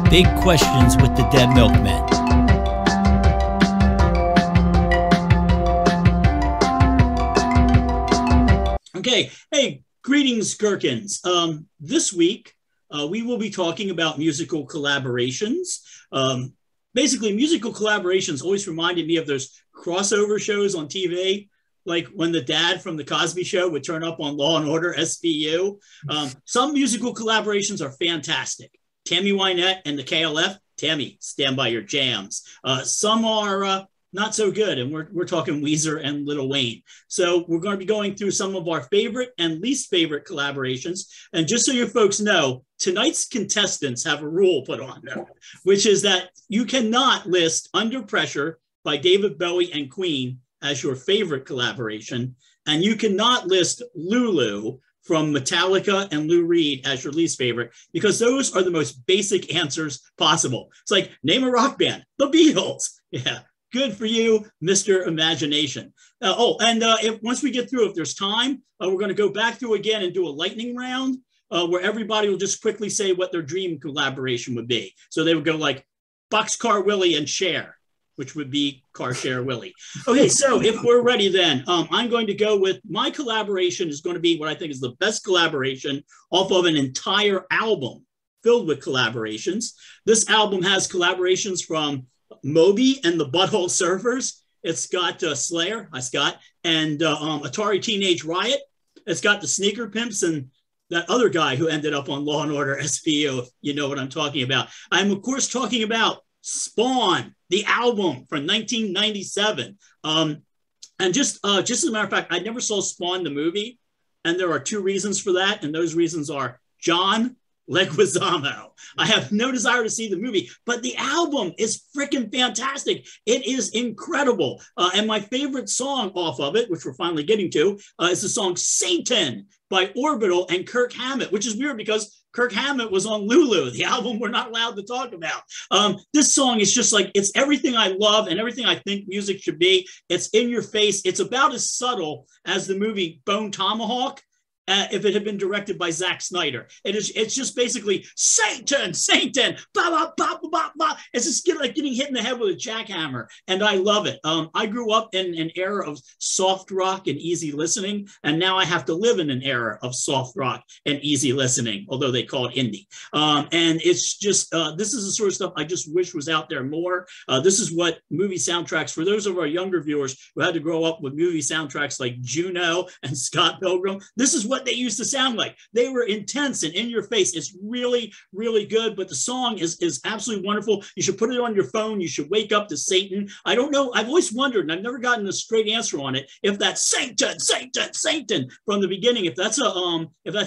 Big Questions with the Dead Milkmen. Okay, hey, greetings, Gherkins. This week, we will be talking about musical collaborations. Basically, musical collaborations always reminded me of those crossover shows on TV, like when the dad from the Cosby Show would turn up on Law and Order SVU. Some musical collaborations are fantastic. Tammy Wynette and the KLF, Tammy, stand by your jams. Some are not so good, and we're talking Weezer and Lil Wayne. So we're going to be going through some of our favorite and least favorite collaborations. And just so you folks know, tonight's contestants have a rule put on them, which is that you cannot list Under Pressure by David Bowie and Queen as your favorite collaboration, and you cannot list Lulu from Metallica and Lou Reed as your least favorite, because those are the most basic answers possible. It's like, name a rock band, the Beatles. Yeah, good for you, Mr. Imagination. Once we get through, if there's time, we're going to go back through again and do a lightning round where everybody will just quickly say what their dream collaboration would be. So they would go like Boxcar Willie and Cher, which would be Cher Willie. Okay, so if we're ready then, I'm going to go with my collaboration is going to be what I think is the best collaboration off of an entire album filled with collaborations. This album has collaborations from Moby and the Butthole Surfers. It's got Slayer, and Atari Teenage Riot. It's got the Sneaker Pimps and that other guy who ended up on Law and Order SVU, if you know what I'm talking about. I'm, of course, talking about Spawn, the album from 1997. And just as a matter of fact, I never saw Spawn the movie, and there are two reasons for that, and those reasons are John Leguizamo. I have no desire to see the movie, but the album is freaking fantastic. It is incredible. And my favorite song off of it, which we're finally getting to, is the song Satan by Orbital and Kirk Hammett, which is weird because Kirk Hammett was on Lulu, the album we're not allowed to talk about. This song is just like, it's everything I love and everything I think music should be. It's in your face. It's about as subtle as the movie Bone Tomahawk, if it had been directed by Zack Snyder. It's just basically Satan, blah, blah, blah, blah, blah. It's just like getting hit in the head with a jackhammer, and I love it. I grew up in an era of soft rock and easy listening, and now I have to live in an era of soft rock and easy listening, although they call it indie. And it's just, this is the sort of stuff I just wish was out there more. This is what movie soundtracks, for those of our younger viewers who had to grow up with movie soundtracks like Juno and Scott Pilgrim, this is what they used to sound like. They were intense and in your face. It's really, really good, but the song is absolutely wonderful. You should put it on your phone. You should wake up to Satan. I don't know. I've always wondered, and I've never gotten a straight answer on it, if that's Satan from the beginning, if that's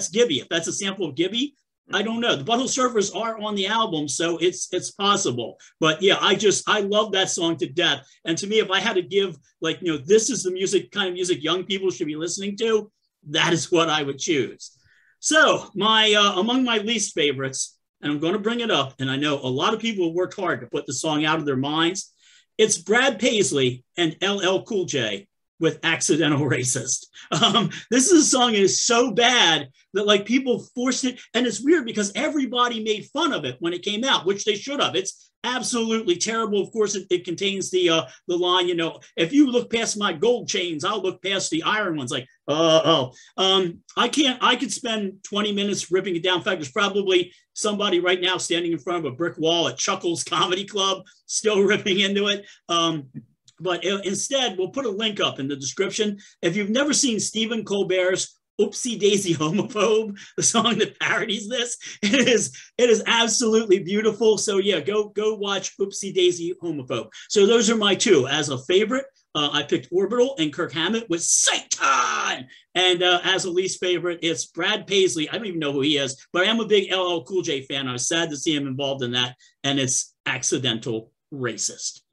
Gibby, if that's a sample of Gibby. I don't know. The Butthole Surfers are on the album, so it's possible. But yeah, I love that song to death. And to me, if I had to give, like, this is the kind of music young people should be listening to, that is what I would choose. So among my least favorites, and I'm going to bring it up, and I know a lot of people have worked hard to put the song out of their minds, it's Brad Paisley and LL Cool J with Accidental Racist. This is a song that is so bad that like people forced it. And it's weird because everybody made fun of it when it came out, which they should have. It's absolutely terrible. Of course, it contains the line, if you look past my gold chains, I'll look past the iron ones. Like, I could spend 20 minutes ripping it down. In fact, there's probably somebody right now standing in front of a brick wall at Chuckles Comedy Club, still ripping into it. But instead, we'll put a link up in the description. If you've never seen Stephen Colbert's Oopsie Daisy Homophobe, the song that parodies this, it is absolutely beautiful. So yeah, go watch Oopsie Daisy Homophobe. So those are my two. As a favorite, I picked Orbital and Kirk Hammett with Satan. And as a least favorite, it's Brad Paisley. I don't even know who he is, but I am a big LL Cool J fan. I was sad to see him involved in that. And it's Accidental Racist.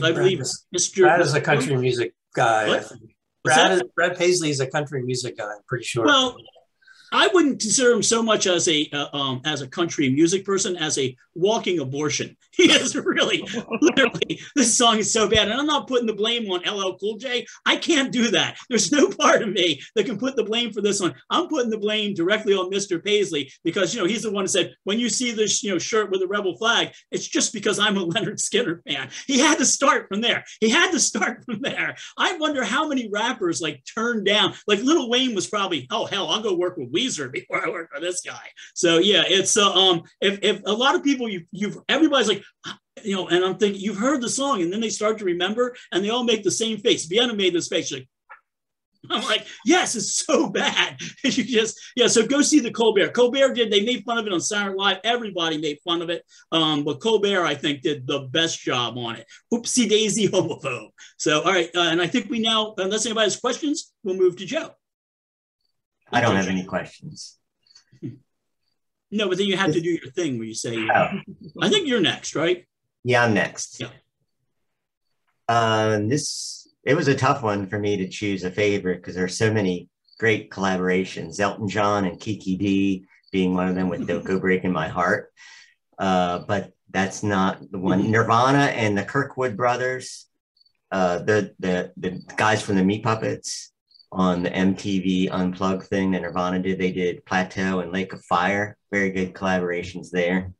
I believe Mr. Brad is a country music guy. Brad Paisley is a country music guy, I'm pretty sure. Well, I wouldn't consider him so much as a country music person as a walking abortion. He is really, literally, this song is so bad. And I'm not putting the blame on LL Cool J. I can't do that. There's no part of me that can put the blame for this one. I'm putting the blame directly on Mr. Paisley because, he's the one who said, when you see this, shirt with a rebel flag, it's just because I'm a Leonard Skinner fan. He had to start from there. I wonder how many rappers turned down, Lil Wayne was probably, oh, hell, I'll go work with Weezer before I work for this guy. So yeah, it's, if a lot of people, everybody's like, and I'm thinking, you've heard the song, and then they start to remember, and they all make the same face. Vienna made this face, I'm like, yes, it's so bad. So go see the Colbert. Colbert they made fun of it on Saturday Night Live. Everybody made fun of it. But Colbert, I think, did the best job on it. Oopsie daisy homophobe. So, all right. And I think we now, unless anybody has questions, we'll move to Joe. I don't have any questions. No, but then you have to do your thing where you say, I think you're next, right? Yeah, I'm next. Yeah. It was a tough one for me to choose a favorite because there are so many great collaborations. Elton John and Kiki D being one of them with Don't Go Breaking My Heart. But that's not the one. Nirvana and the Kirkwood brothers, the guys from the Meat Puppets on the MTV Unplugged thing that Nirvana did. They did Plateau and Lake of Fire. Very good collaborations there.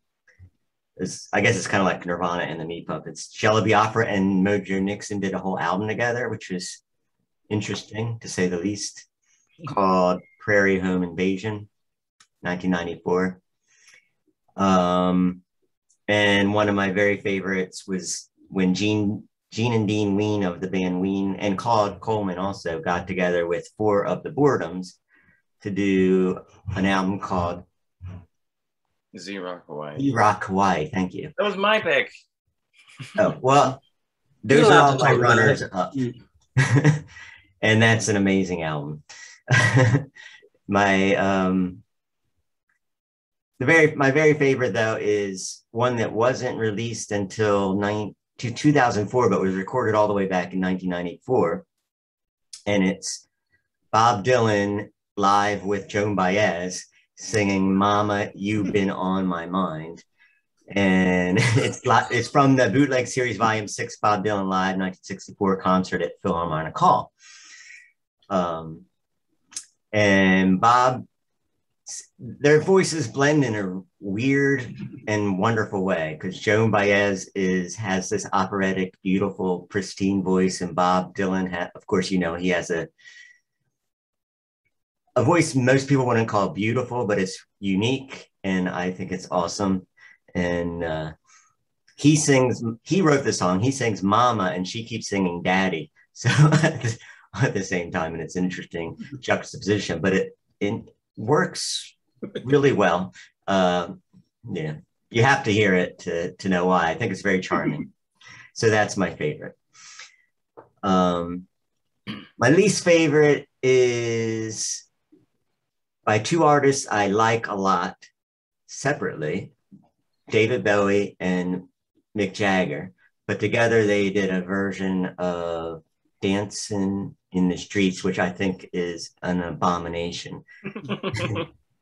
I guess it's kind of like Nirvana and the Meat Puppets. Jello, Biafra and Mojo Nixon did a whole album together, which was interesting to say the least, called Prairie Home Invasion, 1994. And one of my very favorites was when Gene and Dean Ween of the band Ween and Claude Coleman also got together with 4 of the Boredoms to do an album called Z-Rock Hawaii. Z-Rock Hawaii, thank you. That was my pick. Oh, well, those are all my runners up. And that's an amazing album. My very favorite though is one that wasn't released until 2004, but was recorded all the way back in 1994. And it's Bob Dylan live with Joan Baez singing "Mama, You've Been on My Mind." And it's from the Bootleg Series Volume 6 Bob Dylan Live 1964 concert at Philharmonic Hall. And Bob, their voices blend in a weird and wonderful way because Joan Baez has this operatic, beautiful, pristine voice, and Bob Dylan, of course, he has a voice most people wouldn't call beautiful, but it's unique, and I think it's awesome. And he wrote the song, he sings "Mama," and she keeps singing "Daddy." So at the same time, and it's an interesting juxtaposition, but it works really well. Yeah, you have to hear it to know why. I think it's very charming. So that's my favorite. My least favorite is by 2 artists I like a lot separately, David Bowie and Mick Jagger, but together they did a version of "Dancing in the Streets," which I think is an abomination.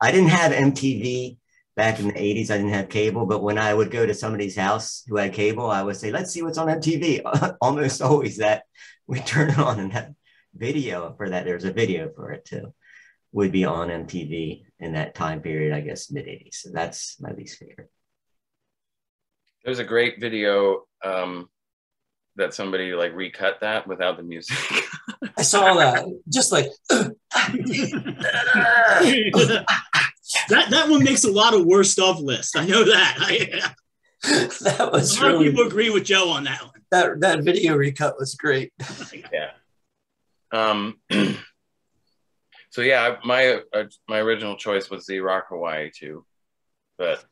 I didn't have MTV back in the 80s. I didn't have cable, but when I would go to somebody's house who had cable, I would say, "Let's see what's on MTV." Almost always that we turn it on, and that video for that, there's a video for it too, would be on MTV in that time period, I guess mid 80s. So that's my least favorite. There's a great video that somebody recut that without the music. I saw that. Just that one makes a lot of worst of lists. I know that. That was a lot of people agree with Joe on that one. That video recut was great. Yeah. So yeah, my original choice was Z-Rock Hawaii too, but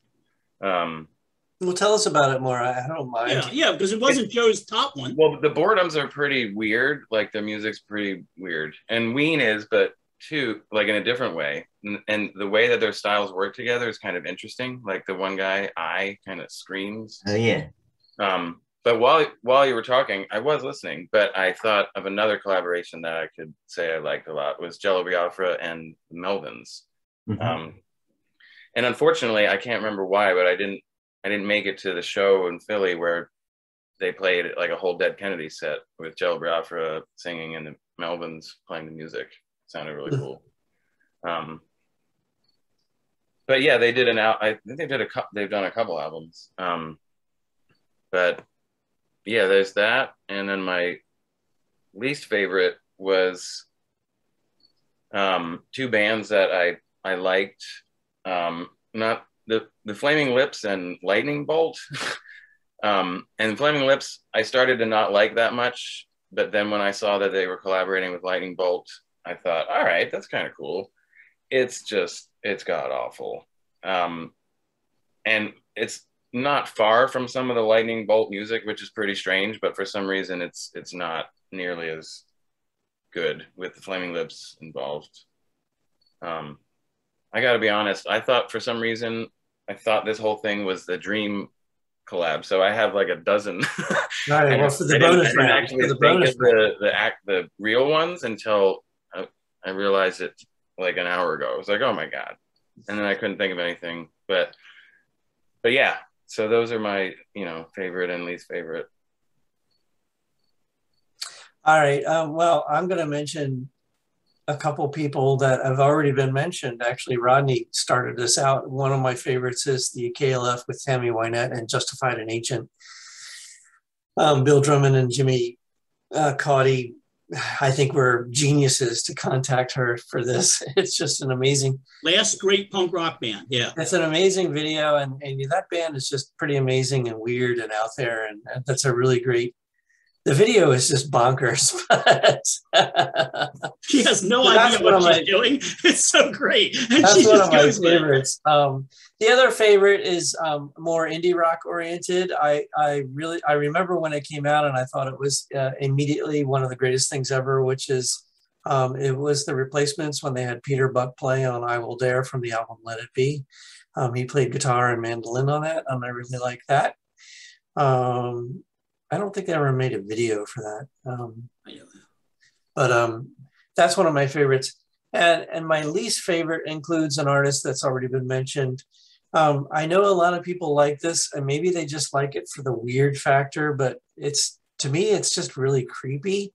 well, tell us about it more. I don't mind. Yeah, because it wasn't Joe's top one. Well, the Boredoms are pretty weird. Their music's pretty weird, and Ween is, but too, in a different way. And the way that their styles work together is kind of interesting. The one guy, kind of screams. Oh yeah. But while you were talking, I was listening, but I thought of another collaboration that I could say I liked a lot was Jello, Biafra and the Melvins. And unfortunately, I can't remember why, but I didn't make it to the show in Philly where they played like a whole Dead Kennedy set with Jello Biafra singing and the Melvins playing the music. It sounded really cool. But yeah, they did I think they've done a couple albums. But yeah, there's that. And then my least favorite was two bands that I liked. Not the Flaming Lips and Lightning Bolt. And Flaming Lips, I started to not like that much. But then when I saw that they were collaborating with Lightning Bolt, I thought, all right, that's kind of cool. It's god awful. And it's not far from some of the Lightning Bolt music, which is pretty strange, but for some reason it's not nearly as good with the Flaming Lips involved. I gotta be honest, I thought for some reason, this whole thing was the Dream collab. So I have like a dozen. Right, well, for the bonus round. I didn't actually think of the real ones until I realized it like an hour ago. I was like, oh my God. And then I couldn't think of anything, but yeah, so those are my, favorite and least favorite. All right. Well, I'm going to mention a couple people that have already been mentioned. Actually, Rodney started this out. One of my favorites is the KLF with Tammy Wynette and Justified and Ancient. Bill Drummond and Jimmy Cauty, I think were geniuses to contact her for this. It's just an amazing. Last great punk rock band. Yeah. It's an amazing video. And that band is just pretty amazing and weird and out there. And that's a really great. The video is just bonkers, but she has no idea what she's doing. It's so great. And that's one of my favorites. The other favorite is more indie rock oriented. I remember when it came out and I thought it was immediately one of the greatest things ever, which is it was the Replacements when they had Peter Buck play on I Will Dare from the album Let It Be. He played guitar and mandolin on that, and I really like that. I don't think they ever made a video for that. But that's one of my favorites. And my least favorite includes an artist that's already been mentioned. I know a lot of people like this, and maybe they just like it for the weird factor, but to me, it's just really creepy,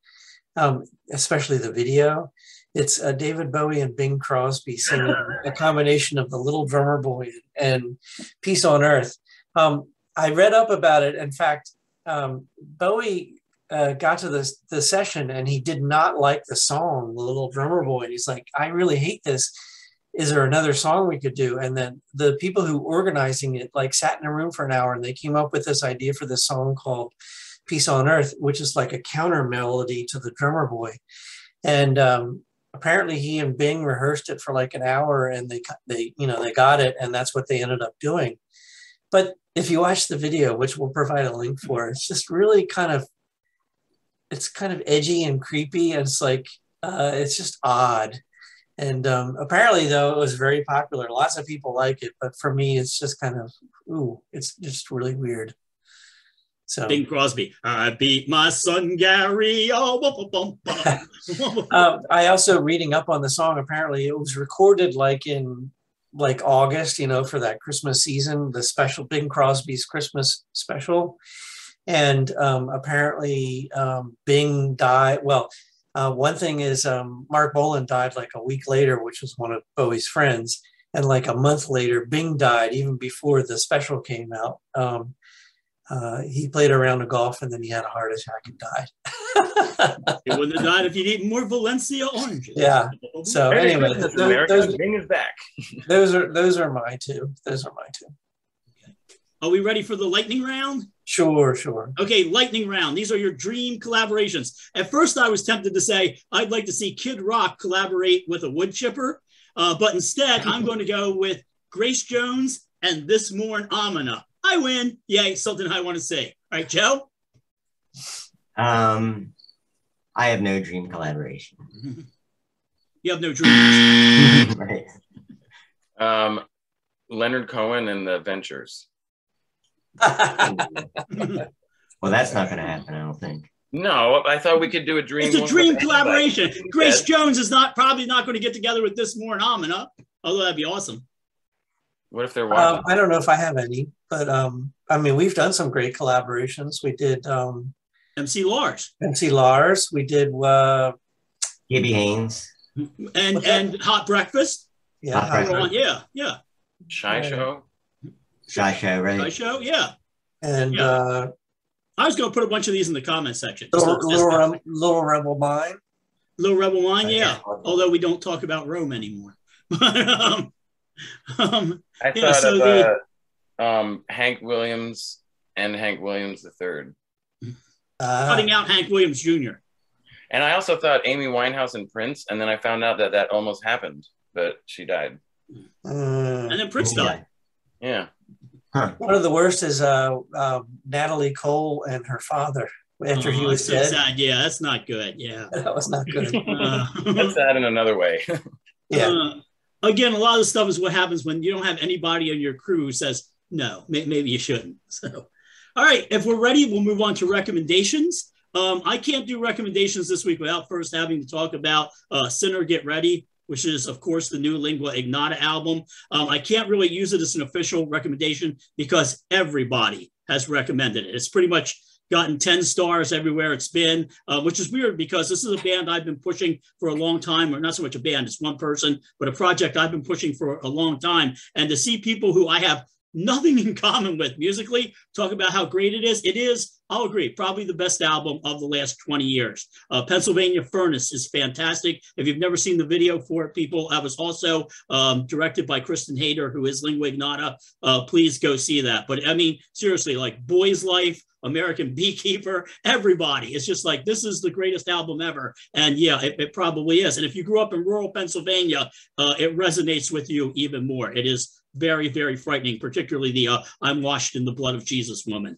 especially the video. It's David Bowie and Bing Crosby singing a combination of The Little Drummer Boy and Peace on Earth. I read up about it. In fact, Bowie got to the session and he did not like the song, The Little Drummer Boy. And he's like, I really hate this. Is there another song we could do? And then the people who organizing it like sat in a room for an hour and they came up with this idea for this song called Peace on Earth, which is like a counter melody to The Drummer Boy. And apparently he and Bing rehearsed it for like an hour and they got it, and that's what they ended up doing. But if you watch the video, which we'll provide a link for, it's just really kind of edgy and creepy. And it's like, it's just odd. And apparently though, it was very popular. Lots of people like it, but for me, it's just kind of, it's just really weird. So Bing Crosby, I beat my son Gary. Oh, I also reading up on the song, apparently it was recorded like in August, for that Christmas season, the special Bing Crosby's Christmas special. And apparently Bing died. Well, one thing is Mark Bolan died like a week later, which was one of Bowie's friends. And like a month later, Bing died even before the special came out. He played a round of golf and then he had a heart attack and died. He wouldn't have died if he'd eaten more Valencia oranges. Yeah. So anyway, Bing is back. Those are my two. Those are my two. Okay. Are we ready for the lightning round? Sure. Okay, lightning round. These are your dream collaborations. At first, I was tempted to say I'd like to see Kid Rock collaborate with a wood chipper, but instead, I'm going to go with Grace Jones and This Morn Amina. I win. Yay, something I want to say. All right, Joe? I have no dream collaboration. You have no dreams. Right. Leonard Cohen and the Ventures. Well, that's not going to happen, I don't think. No, I thought we could do a dream. It's a dream collaboration. Grace Jones is probably not going to get together with This Morn Amina. Although that'd be awesome. What if they're watching? I don't know if I have any, but I mean, we've done some great collaborations. We did MC Lars. MC Lars. We did Gibby Haynes. And Hot Breakfast. Yeah, Hot Breakfast. Yeah. Shy Show. Shy Show, right? Shy Show, yeah. And I was going to put a bunch of these in the comment section. Little Rebel Mine. Little Rebel Mine, yeah. Although we don't talk about Rome anymore. I thought of Hank Williams and Hank Williams III. Cutting out Hank Williams Jr. And I also thought Amy Winehouse and Prince, and then I found out that almost happened, but she died. And then Prince died. Yeah. Huh. One of the worst is Natalie Cole and her father after he was dead. Sad. Yeah, that's not good. Yeah. That was not good. That's sad in another way. Yeah. Again, a lot of the stuff is what happens when you don't have anybody on your crew who says, no, maybe you shouldn't. So, all right, if we're ready, we'll move on to recommendations. I can't do recommendations this week without first having to talk about Sinner Get Ready, which is, of course, the new Lingua Ignota album. I can't really use it as an official recommendation because everybody has recommended it. It's pretty much gotten 10 stars everywhere it's been, which is weird because this is a band I've been pushing for a long time, or not so much a band, it's one person, but a project I've been pushing for a long time. And to see people who I have nothing in common with musically talk about how great it is, I'll agree, probably the best album of the last 20 years. Pennsylvania Furnace is fantastic. If you've never seen the video for it, people, I was also directed by Kristen Hayter, who is Lingua Ignota. Please go see that. But I mean, seriously, like Boy's Life, American Beekeeper, everybody. It's just like, this is the greatest album ever. And yeah, it probably is. And if you grew up in rural Pennsylvania, it resonates with you even more. It is very, very frightening, particularly the I'm washed in the blood of Jesus woman.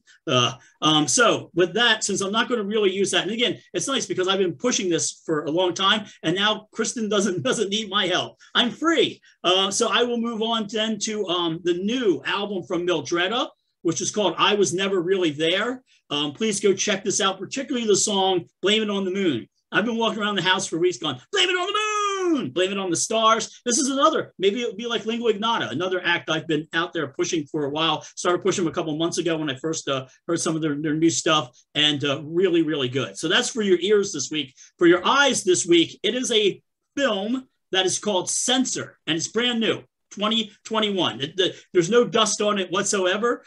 So with that, since I'm not going to really use that, and again, it's nice because I've been pushing this for a long time, and now Kristen doesn't need my help. I'm free. So I will move on then to the new album from Mildreda, which is called I Was Never Really There. Please go check this out, particularly the song Blame It on the Moon. I've been walking around the house for weeks going, blame it on the moon, blame it on the stars. This is another, maybe it'll be like Lingua Ignota, another act I've been out there pushing for a while. Started pushing them a couple months ago when I first heard some of their new stuff, and really, really good. So that's for your ears this week. For your eyes this week, it is a film that is called Censor, and it's brand new, 2021. There's no dust on it whatsoever.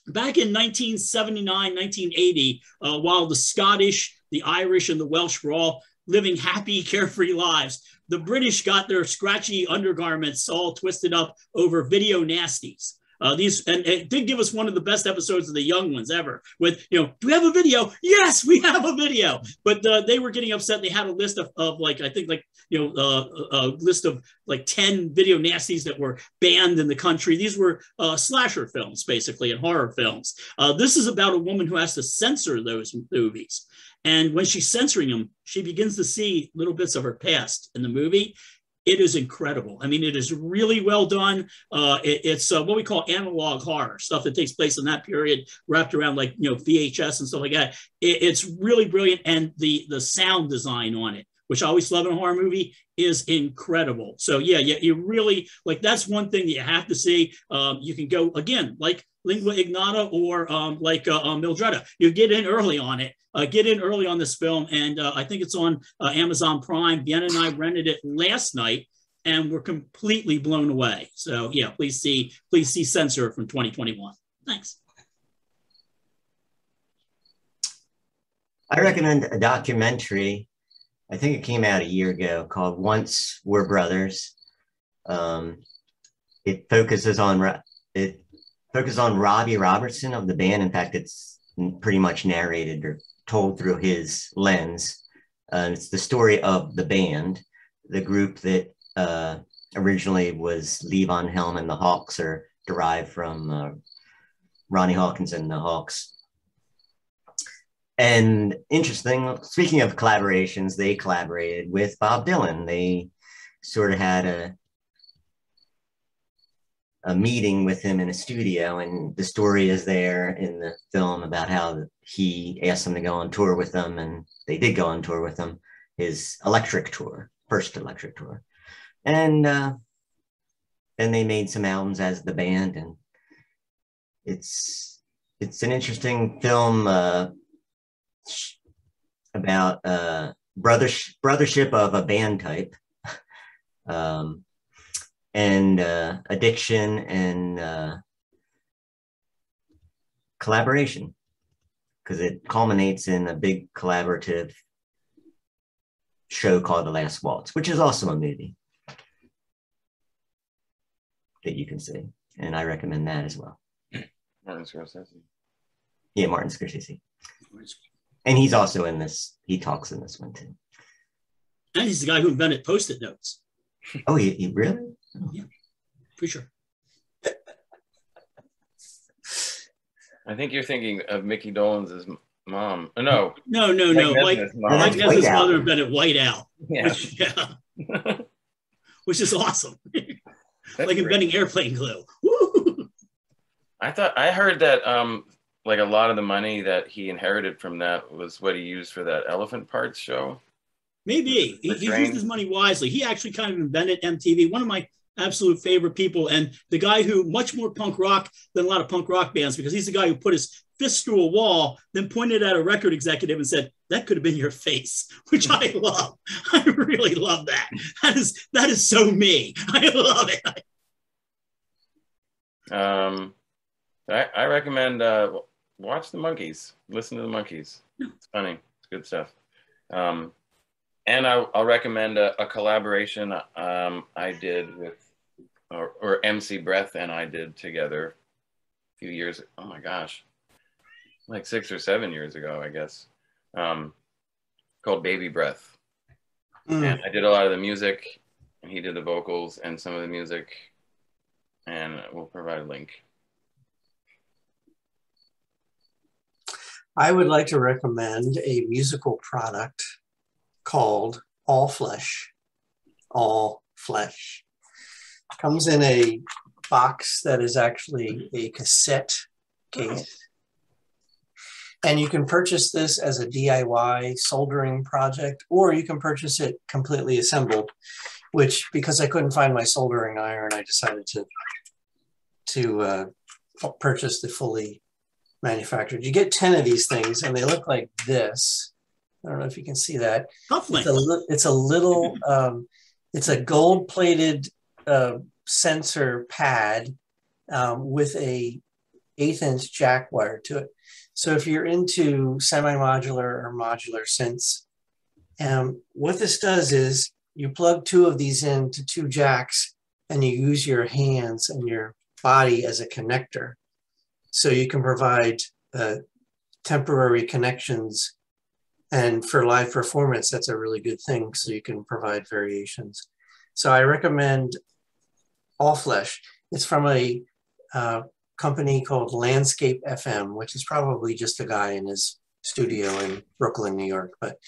Back in 1979, 1980, while the Scottish, the Irish, and the Welsh were all living happy, carefree lives, the British got their scratchy undergarments all twisted up over video nasties. And it did give us one of the best episodes of The Young Ones ever with, do we have a video? Yes, we have a video. But they were getting upset. They had a list of like, I think like, a list of like 10 video nasties that were banned in the country. These were slasher films, basically, and horror films. This is about a woman who has to censor those movies. And when she's censoring them, she begins to see little bits of her past in the movie. It is incredible. I mean, it is really well done. It's what we call analog horror, stuff that takes place in that period, wrapped around like, VHS and stuff like that. It's really brilliant. And the sound design on it, which I always love in a horror movie, is incredible. So yeah, you really, like, that's one thing that you have to see. You can go, again, like Lingua Ignota or like Mildreda. You get in early on it. Get in early on this film, and I think it's on Amazon Prime. Vienna and I rented it last night, and we're completely blown away. So yeah, please see Censor from 2021. Thanks. I recommend a documentary. I think it came out a year ago, called Once We're Brothers. It focuses on Robbie Robertson of the band. In fact, it's pretty much narrated or told through his lens. It's the story of the band, the group that originally was Levon Helm and the Hawks, are derived from Ronnie Hawkins and the Hawks. And interesting, speaking of collaborations, they collaborated with Bob Dylan. They sort of had a meeting with him in a studio, and the story is there in the film about how he asked them to go on tour with them, and they did go on tour with him, his electric tour, first electric tour. And then they made some albums as the band, and it's an interesting film about brothership of a band type, and addiction and collaboration, because it culminates in a big collaborative show called The Last Waltz, which is also a movie that you can see, and I recommend that as well. Martin Scorsese. Yeah, Martin Scorsese. And he's also in this, he talks in this one too. And he's the guy who invented Post-it notes. Oh, he really? Oh. Yeah, for sure. I think you're thinking of Mickey Dolenz' mom. No. No. Mike Nesmith's mother invented Whiteout. Yeah. Which is awesome. That's like inventing airplane glue. I heard that like a lot of the money that he inherited from that was what he used for that Elephant Parts show. Maybe he used his money wisely. He actually kind of invented MTV. One of my absolute favorite people, and the guy who much more punk rock than a lot of punk rock bands, because he's the guy who put his fist through a wall, then pointed at a record executive and said, "That could have been your face," which I love. I really love that. That is so me. I love it. I recommend watch the Monkees, listen to the Monkees. It's funny, it's good stuff. And I'll recommend a collaboration I did with, or MC Breath and I did together a few years, oh my gosh, like 6 or 7 years ago, I guess, called Baby Breath. And I did a lot of the music, and he did the vocals and some of the music, and we'll provide a link. I would like to recommend a musical product called All Flesh. All Flesh. Comes in a box that is actually a cassette case. And you can purchase this as a DIY soldering project, or you can purchase it completely assembled, which, because I couldn't find my soldering iron, I decided to purchase the fully manufactured. You get 10 of these things, and they look like this. I don't know if you can see that. It's a little, it's a gold-plated sensor pad with a 1/8" jack wire to it. So if you're into semi-modular or modular synths, what this does is you plug 2 of these into 2 jacks, and you use your hands and your body as a connector. So you can provide temporary connections, and for live performance, that's a really good thing. So you can provide variations. So I recommend All Flesh. It's from a company called Landscape FM, which is probably just a guy in his studio in Brooklyn, New York, but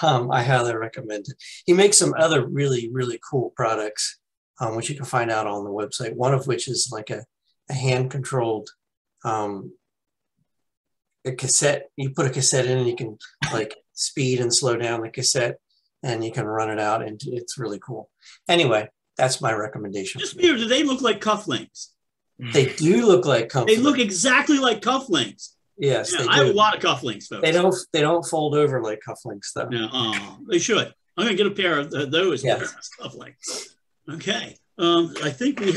I highly recommend it. He makes some other really, really cool products, which you can find out on the website. One of which is like a hand-controlled a cassette. You put a cassette in and you can like speed and slow down the cassette, and you can run it out, and it's really cool. Anyway, that's my recommendation. Just weird. Do they look like cufflinks? They do look like cufflinks. They look exactly like cufflinks. Yes, yeah, I have a lot of cufflinks, folks. They don't fold over like cufflinks, though. No, they should. I'm gonna get a pair of those. Yes. Cufflinks. Okay. I think we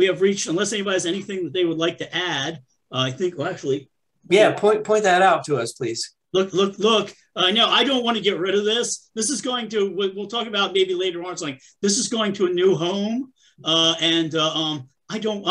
have reached. Unless anybody has anything that they would like to add, I think. Well, actually. Yeah. Point that out to us, please. Look. No, I don't want to get rid of this. This is going to. We'll talk about maybe later on. It's like this is going to a new home, and I'm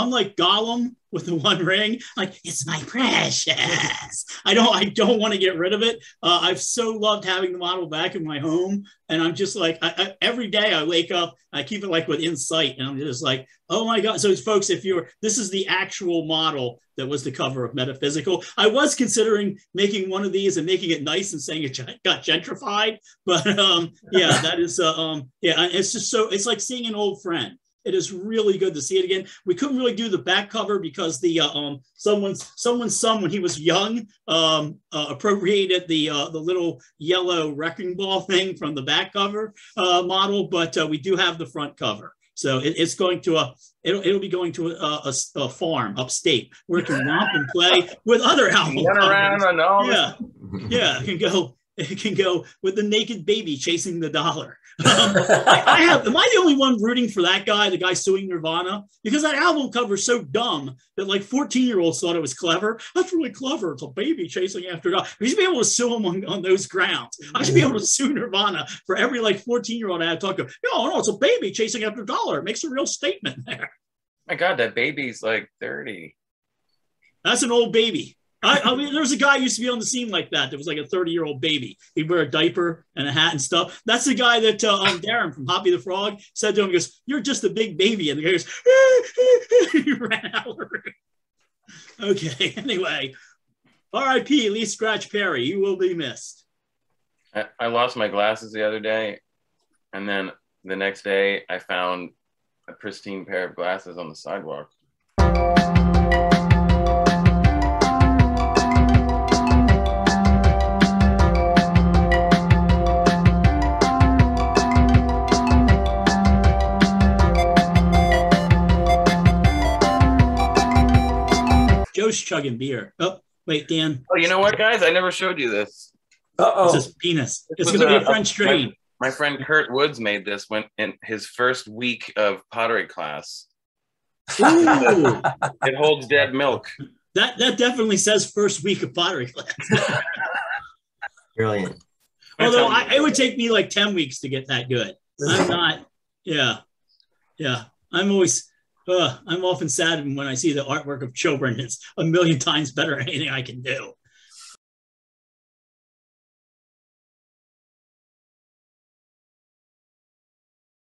like Gollum with the one ring. Like, it's my precious. I don't want to get rid of it. I've so loved having the model back in my home. And I'm just like, every day I wake up, I keep it like within sight. And I'm just like, oh my God. So folks, this is the actual model that was the cover of Metaphysical. I was considering making one of these and making it nice and saying it got gentrified. But yeah, that is, it's just so, it's like seeing an old friend. It is really good to see it again. We couldn't really do the back cover because the someone's son when he was young appropriated the little yellow wrecking ball thing from the back cover model, but we do have the front cover. So it's going to it'll be going to a farm upstate where it can romp and play with other album covers. Yeah, it can go with the naked baby chasing the dollar. Am I the only one rooting for that guy, the guy suing Nirvana? Because that album cover is so dumb that like 14-year-olds thought it was clever. That's really clever. It's a baby chasing after a dollar. We should be able to sue him on those grounds. I should be able to sue Nirvana for every like 14-year-old I had to talk to. No, it's a baby chasing after a dollar. It makes a real statement there. My God, that baby's like 30. That's an old baby. I mean, there was a guy who used to be on the scene like that. There was like a 30-year-old baby. He'd wear a diaper and a hat and stuff. That's the guy that Darren from Hoppy the Frog said to him, he goes, "You're just a big baby." And the guy goes, he ran out of the room. Okay, anyway. R.I.P. Lee Scratch Perry. You will be missed. I lost my glasses the other day. And then the next day, I found a pristine pair of glasses on the sidewalk. Joe's chugging beer. Oh, wait, Dan. Oh, you know what, guys? I never showed you this. Uh-oh. It's his penis. It's going to be a French drain. My friend Kurt Woods made this when in his first week of pottery class. Ooh. It holds dead milk. That definitely says first week of pottery class. Brilliant. Although it would take me like 10 weeks to get that good. I'm not, yeah. I'm often saddened when I see the artwork of children. It's a million times better than anything I can do.